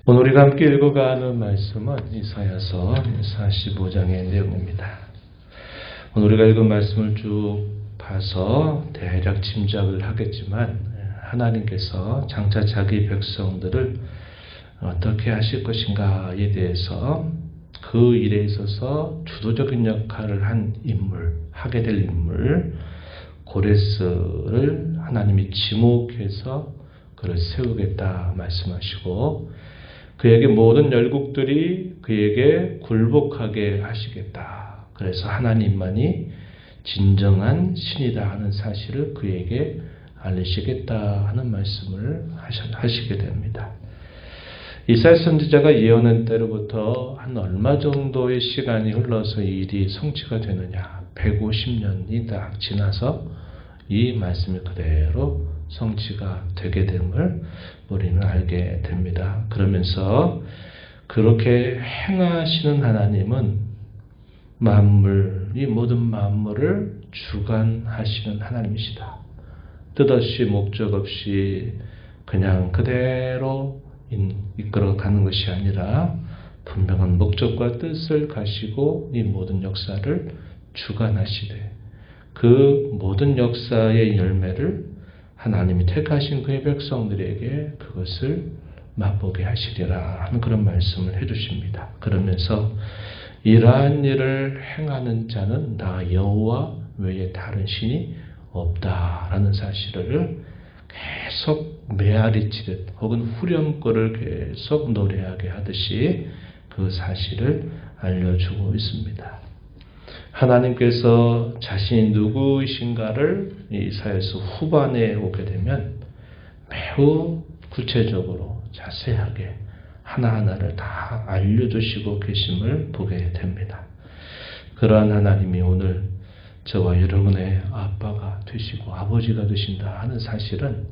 오늘 우리가 함께 읽어가는 말씀은 이사야서 45장의 내용입니다. 오늘 우리가 읽은 말씀을 쭉 봐서 대략 짐작을 하겠지만 하나님께서 장차 자기 백성들을 어떻게 하실 것인가에 대해서 그 일에 있어서 주도적인 역할을 하게 될 인물 고레스를 하나님이 지목해서 그를 세우겠다 말씀하시고 그에게 모든 열국들이 그에게 굴복하게 하시겠다. 그래서 하나님만이 진정한 신이다 하는 사실을 그에게 알리시겠다 하는 말씀을 하시게 됩니다. 이사야 선지자가 예언한 때로부터 한 얼마 정도의 시간이 흘러서 이 일이 성취가 되느냐. 150년이 딱 지나서 이 말씀이 그대로 성취가 되게 됨을 우리는 알게 됩니다. 그러면서 그렇게 행하시는 하나님은 이 모든 만물을 주관하시는 하나님이시다. 뜻없이 목적 없이 그냥 그대로 이끌어가는 것이 아니라 분명한 목적과 뜻을 가지고 이 모든 역사를 주관하시되 그 모든 역사의 열매를 하나님이 택하신 그의 백성들에게 그것을 맛보게 하시리라 하는 그런 말씀을 해주십니다. 그러면서 이러한 일을 행하는 자는 나 여호와 외에 다른 신이 없다라는 사실을 계속 메아리치듯 혹은 후렴구를 계속 노래하게 하듯이 그 사실을 알려주고 있습니다. 하나님께서 자신이 누구이신가를 이사야서 후반에 오게 되면 매우 구체적으로 자세하게 하나하나를 다 알려주시고 계심을 보게 됩니다. 그러한 하나님이 오늘 저와 여러분의 아빠가 되시고 아버지가 되신다 하는 사실은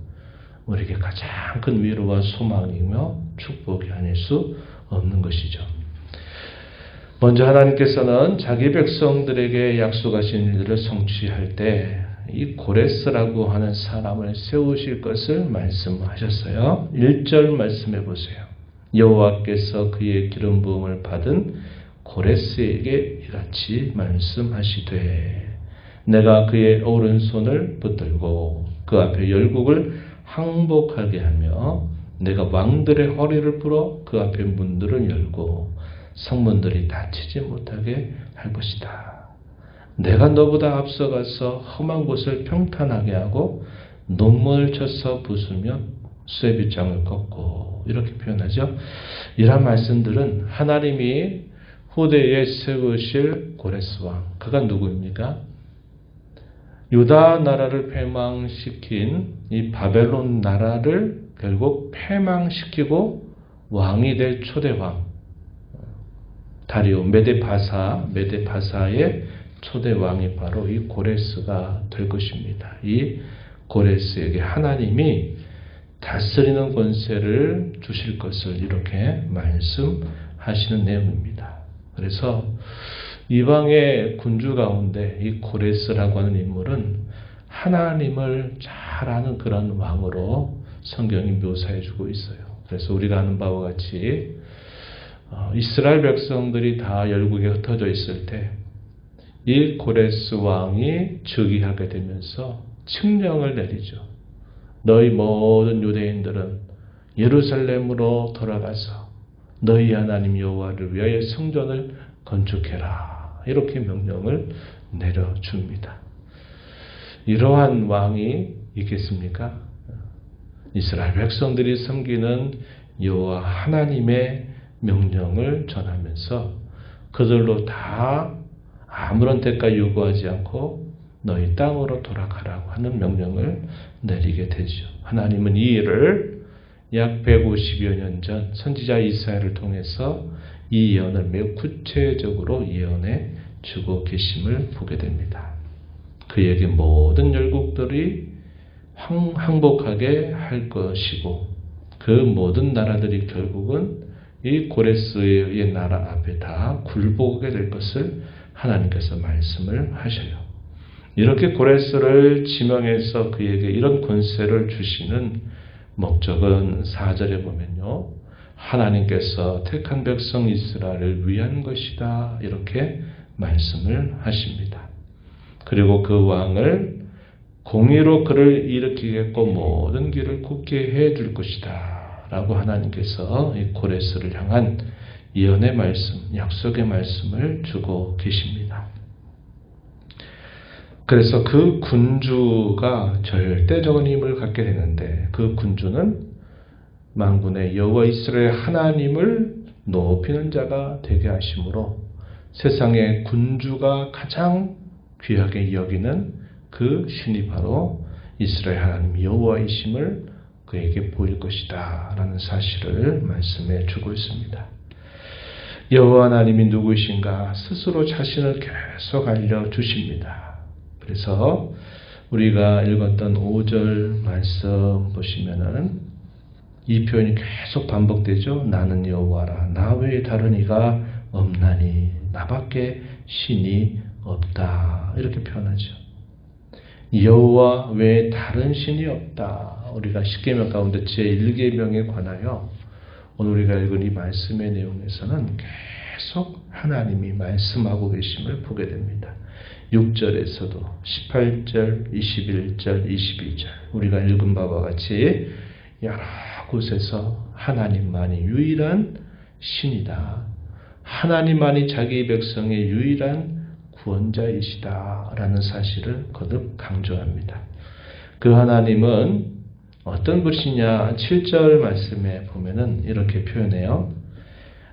우리에게 가장 큰 위로와 소망이며 축복이 아닐 수 없는 것이죠. 먼저 하나님께서는 자기 백성들에게 약속하신 일들을 성취할 때 이 고레스라고 하는 사람을 세우실 것을 말씀하셨어요. 1절 말씀해 보세요. 여호와께서 그의 기름 부음을 받은 고레스에게 이같이 말씀하시되 내가 그의 오른손을 붙들고 그 앞에 열국을 항복하게 하며 내가 왕들의 허리를 풀어 그 앞에 문들을 열고 성문들이 닫히지 못하게 할 것이다. 내가 너보다 앞서가서 험한 곳을 평탄하게 하고 논문을 쳐서 부수며 쇠빗장을 꺾고 이렇게 표현하죠. 이러한 말씀들은 하나님이 후대에 세우실 고레스 왕, 그가 누구입니까? 유다 나라를 패망시킨 이 바벨론 나라를 결국 패망시키고 왕이 될 초대왕 다리오 메데바사의 초대왕이 바로 이 고레스가 될 것입니다. 이 고레스에게 하나님이 다스리는 권세를 주실 것을 이렇게 말씀하시는 내용입니다. 그래서 이방의 군주 가운데 이 고레스라고 하는 인물은 하나님을 잘 아는 그런 왕으로 성경이 묘사해 주고 있어요. 그래서 우리가 아는 바와 같이 이스라엘 백성들이 다 열국에 흩어져 있을 때 이 고레스 왕이 즉위하게 되면서 칙령을 내리죠. 너희 모든 유대인들은 예루살렘으로 돌아가서 너희 하나님 여호와를 위하여 성전을 건축해라. 이렇게 명령을 내려줍니다. 이러한 왕이 있겠습니까? 이스라엘 백성들이 섬기는 여호와 하나님의 명령을 전하면서 그들로 다 아무런 대가 요구하지 않고 너희 땅으로 돌아가라고 하는 명령을 내리게 되죠. 하나님은 이 일을 약 150여 년 전 선지자 이사야를 통해서 이 예언을 매우 구체적으로 예언해 주고 계심을 보게 됩니다. 그에게 모든 열국들이 항복하게 할 것이고 그 모든 나라들이 결국은 이 고레스의 나라 앞에 다 굴복하게 될 것을 하나님께서 말씀을 하셔요. 이렇게 고레스를 지명해서 그에게 이런 권세를 주시는 목적은 4절에 보면요. 하나님께서 택한 백성 이스라엘을 위한 것이다. 이렇게 말씀을 하십니다. 그리고 그 왕을 공의로 그를 일으키겠고 모든 길을 굳게 해줄 것이다. 라고 하나님께서 이 고레스를 향한 예언의 말씀, 약속의 말씀을 주고 계십니다. 그래서 그 군주가 절대적인 힘을 갖게 되는데 그 군주는 만군의 여호와 이스라엘 하나님을 높이는 자가 되게 하심으로 세상의 군주가 가장 귀하게 여기는 그 신이 바로 이스라엘 하나님 여호와이심을 그에게 보일 것이다 라는 사실을 말씀해 주고 있습니다. 여호와 하나님이 누구이신가 스스로 자신을 계속 알려주십니다. 그래서 우리가 읽었던 5절 말씀 보시면은 이 표현이 계속 반복되죠. 나는 여호와라. 나 외에 다른 이가 없나니 나밖에 신이 없다. 이렇게 표현하죠. 여호와 외에 다른 신이 없다. 우리가 십계명 가운데 제1계명에 관하여 오늘 우리가 읽은 이 말씀의 내용에서는 계속 하나님이 말씀하고 계심을 보게 됩니다. 6절에서도 18절, 21절, 22절 우리가 읽은 바와 같이 여러 곳에서 하나님만이 유일한 신이다. 하나님만이 자기 백성의 유일한 구원자이시다 라는 사실을 거듭 강조합니다. 그 하나님은 어떤 분이시냐 7절 말씀에 보면은 이렇게 표현해요.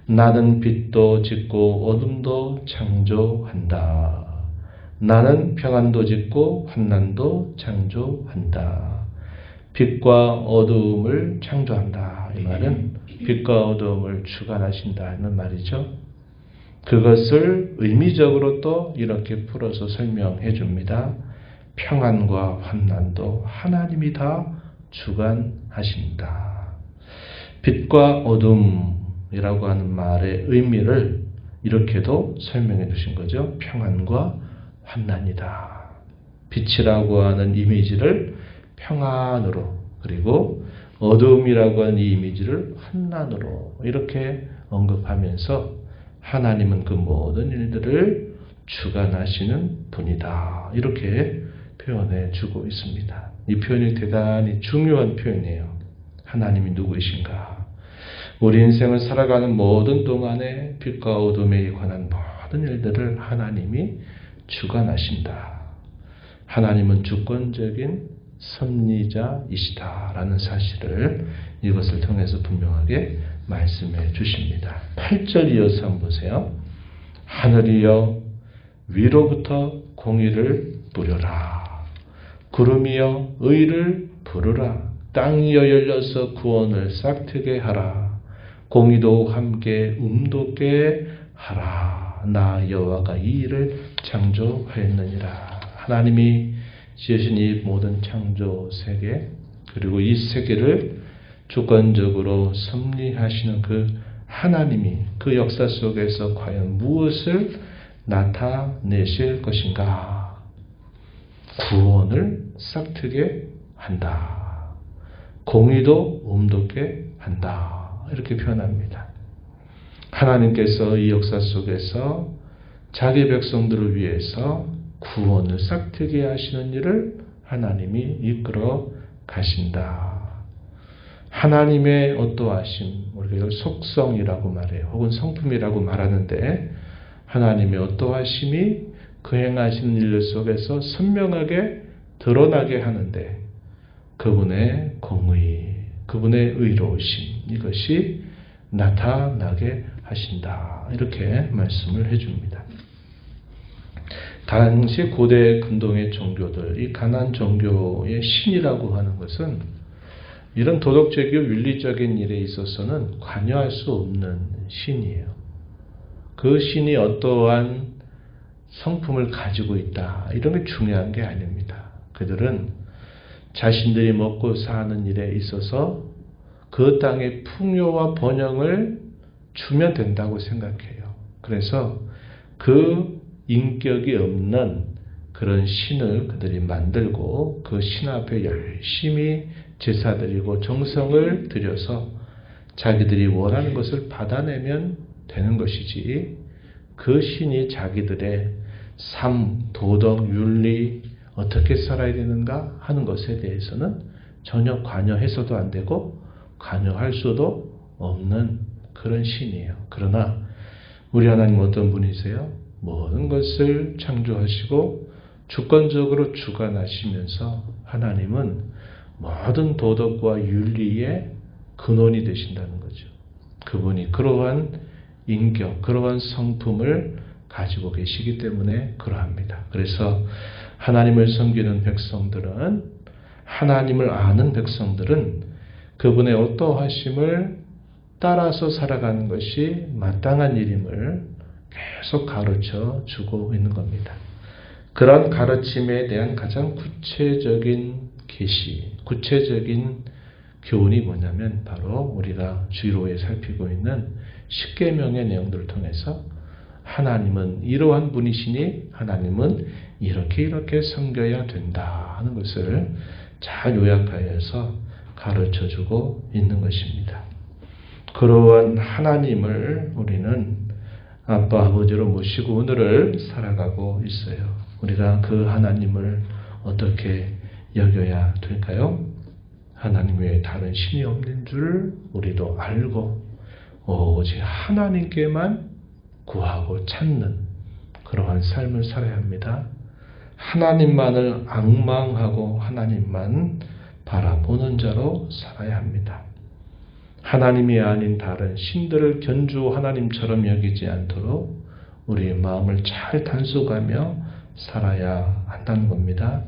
나는 빛도 짓고 어둠도 창조한다. 나는 평안도 짓고 환난도 창조한다. 빛과 어두움을 창조한다. 이 말은 빛과 어두움을 주관하신다는 말이죠. 그것을 의미적으로 또 이렇게 풀어서 설명해 줍니다. 평안과 환난도 하나님이 다 주관하신다. 빛과 어둠이라고 하는 말의 의미를 이렇게도 설명해 주신 거죠. 평안과 환난이다. 빛이라고 하는 이미지를 평안으로 그리고 어두움이라고 하는 이 이미지를 환난으로 이렇게 언급하면서 하나님은 그 모든 일들을 주관하시는 분이다. 이렇게 표현해 주고 있습니다. 이 표현이 대단히 중요한 표현이에요. 하나님이 누구이신가? 우리 인생을 살아가는 모든 동안에 빛과 어둠에 관한 모든 일들을 하나님이 주관하신다. 하나님은 주권적인 섭리자이시다라는 사실을 이것을 통해서 분명하게 말씀해 주십니다. 8절 이어서 한번 보세요. 하늘이여 위로부터 공의를 뿌려라. 구름이여 의를 부르라. 땅이여 열려서 구원을 싹트게 하라. 공의도 함께 움돋게 하라. 나 여호와가 이 일을 창조하였느니라. 하나님이 지으신 이 모든 창조 세계 그리고 이 세계를 주권적으로 섭리하시는 그 하나님이 그 역사 속에서 과연 무엇을 나타내실 것인가? 구원을 싹트게 한다. 공의도 움돋게 한다. 이렇게 표현합니다. 하나님께서 이 역사 속에서 자기 백성들을 위해서 구원을 싹트게 하시는 일을 하나님이 이끌어 가신다. 하나님의 어떠하심, 우리가 이걸 속성이라고 말해요. 혹은 성품이라고 말하는데 하나님의 어떠하심이 그 행하시는 일 속에서 선명하게 드러나게 하는데 그분의 공의, 그분의 의로우심 이것이 나타나게 하신다. 이렇게 말씀을 해줍니다. 당시 고대 근동의 종교들, 이 가나안 종교의 신이라고 하는 것은 이런 도덕적이고 윤리적인 일에 있어서는 관여할 수 없는 신이에요. 그 신이 어떠한 성품을 가지고 있다. 이런 게 중요한 게 아닙니다. 그들은 자신들이 먹고 사는 일에 있어서 그 땅의 풍요와 번영을 주면 된다고 생각해요. 그래서 그 인격이 없는 그런 신을 그들이 만들고 그 신 앞에 열심히 제사드리고 정성을 들여서 자기들이 원하는 것을 받아내면 되는 것이지 그 신이 자기들의 삶, 도덕, 윤리 어떻게 살아야 되는가 하는 것에 대해서는 전혀 관여해서도 안 되고 관여할 수도 없는 그런 신이에요. 그러나 우리 하나님 어떤 분이세요? 모든 것을 창조하시고 주권적으로 주관하시면서 하나님은 모든 도덕과 윤리의 근원이 되신다는 거죠. 그분이 그러한 인격, 그러한 성품을 가지고 계시기 때문에 그러합니다. 그래서 하나님을 섬기는 백성들은, 하나님을 아는 백성들은 그분의 어떠하심을 따라서 살아가는 것이 마땅한 일임을 계속 가르쳐 주고 있는 겁니다. 그런 가르침에 대한 가장 구체적인 계시, 구체적인 교훈이 뭐냐면 바로 우리가 주일오후에 살피고 있는 십계명의 내용들을 통해서 하나님은 이러한 분이시니 하나님은 이렇게 섬겨야 된다 하는 것을 잘 요약하여서 가르쳐주고 있는 것입니다. 그러한 하나님을 우리는 아빠 아버지로 모시고 오늘을 살아가고 있어요. 우리가 그 하나님을 어떻게 여겨야 될까요? 하나님 외에 다른 신이 없는 줄 우리도 알고 오직 하나님께만 구하고 찾는 그러한 삶을 살아야 합니다. 하나님만을 앙망하고 하나님만 바라보는 자로 살아야 합니다. 하나님이 아닌 다른 신들을 견주 하나님처럼 여기지 않도록 우리의 마음을 잘 단속하며 살아야 한다는 겁니다.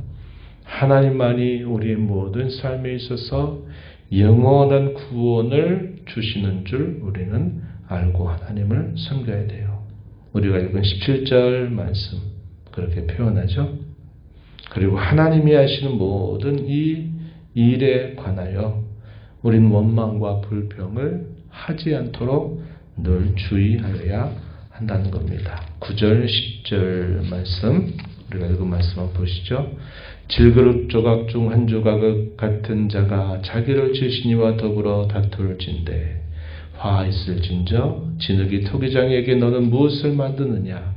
하나님만이 우리의 모든 삶에 있어서 영원한 구원을 주시는 줄 우리는 알고 하나님을 섬겨야 돼요. 우리가 읽은 17절 말씀 그렇게 표현하죠. 그리고 하나님이 하시는 모든 이 일에 관하여 우리는 원망과 불평을 하지 않도록 늘 주의하여야 한다는 겁니다. 9절, 10절 말씀 우리가 읽은 말씀 한번 보시죠. 질그릇 조각 중 한 조각 같은 자가 자기를 지으시니와 더불어 다툴진대 화 있을진저 진흙이 토기장에게 너는 무엇을 만드느냐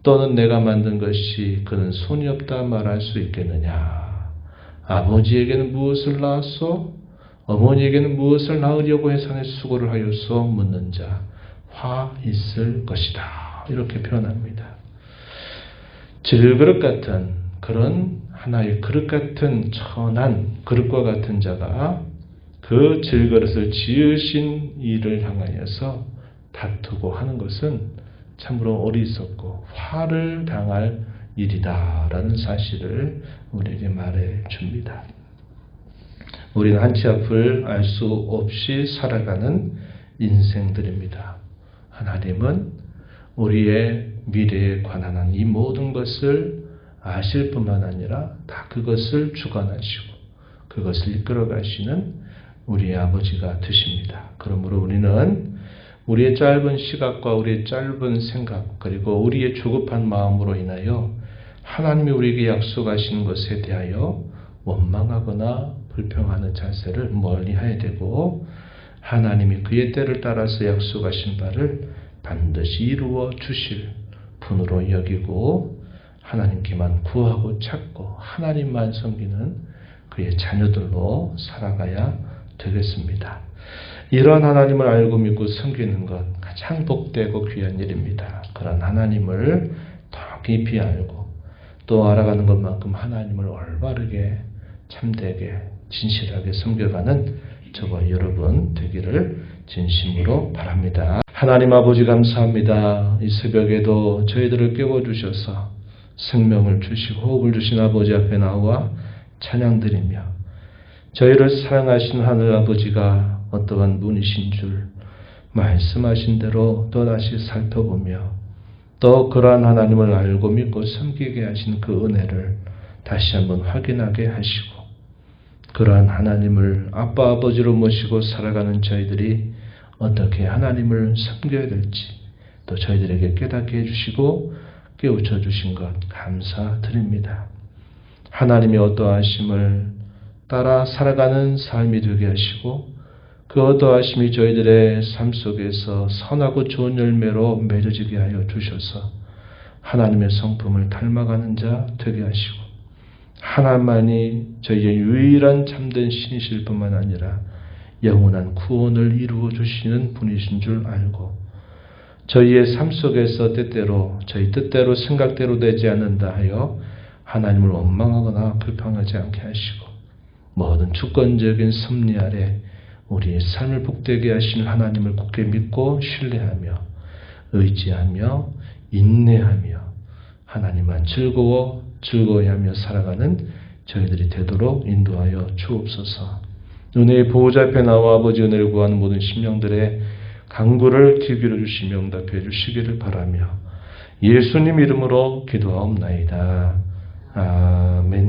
또는 내가 만든 것이 그는 손이 없다 말할 수 있겠느냐. 아버지에게는 무엇을 낳았소? 어머니에게는 무엇을 낳으려고 해산에 수고를 하여서 묻는 자 화 있을 것이다. 이렇게 표현합니다. 질그릇 같은 그런 하나의 그릇 같은 천한 그릇과 같은 자가 그 질그릇을 지으신 이를 향하여서 다투고 하는 것은 참으로 어리석고 화를 당할 일이다라는 사실을 우리에게 말해 줍니다. 우리는 한치 앞을 알 수 없이 살아가는 인생들입니다. 하나님은 우리의 미래에 관한 이 모든 것을 아실 뿐만 아니라 다 그것을 주관하시고 그것을 이끌어 가시는 우리의 아버지가 되십니다. 그러므로 우리는 우리의 짧은 시각과 우리의 짧은 생각 그리고 우리의 조급한 마음으로 인하여 하나님이 우리에게 약속하신 것에 대하여 원망하거나 불평하는 자세를 멀리해야 되고 하나님이 그의 때를 따라서 약속하신 바를 반드시 이루어 주실 분으로 여기고 하나님께만 구하고 찾고 하나님만 섬기는 그의 자녀들로 살아가야 되겠습니다. 이러한 하나님을 알고 믿고 섬기는 것 가장 복되고 귀한 일입니다. 그런 하나님을 더 깊이 알고 또 알아가는 것만큼 하나님을 올바르게 참되게 진실하게 섬겨가는 저와 여러분 되기를 진심으로 바랍니다. 하나님 아버지 감사합니다. 이 새벽에도 저희들을 깨워주셔서 생명을 주시고 호흡을 주신 아버지 앞에 나와 찬양드리며 저희를 사랑하신 하늘 아버지가 어떠한 분이신 줄 말씀하신 대로 또다시 살펴보며 또 그러한 하나님을 알고 믿고 섬기게 하신 그 은혜를 다시 한번 확인하게 하시고 그러한 하나님을 아빠 아버지로 모시고 살아가는 저희들이 어떻게 하나님을 섬겨야 될지 또 저희들에게 깨닫게 해주시고 깨우쳐 주신 것 감사드립니다. 하나님이 어떠하심을 따라 살아가는 삶이 되게 하시고 그 어떠하심이 저희들의 삶 속에서 선하고 좋은 열매로 맺어지게 하여 주셔서 하나님의 성품을 닮아가는 자 되게 하시고 하나만이 저희의 유일한 참된 신이실 뿐만 아니라 영원한 구원을 이루어 주시는 분이신 줄 알고 저희의 삶 속에서 때때로 저희 뜻대로 생각대로 되지 않는다 하여 하나님을 원망하거나 불평하지 않게 하시고 모든 주권적인 섭리 아래 우리의 삶을 복되게 하시는 하나님을 굳게 믿고 신뢰하며 의지하며 인내하며 하나님만 즐거워하며 살아가는 저희들이 되도록 인도하여 주옵소서. 은혜의 보호자 앞에 나와 아버지 은혜를 구하는 모든 심령들의 간구를 귀 기울여 주시며 응답해 주시기를 바라며 예수님 이름으로 기도하옵나이다. 아멘.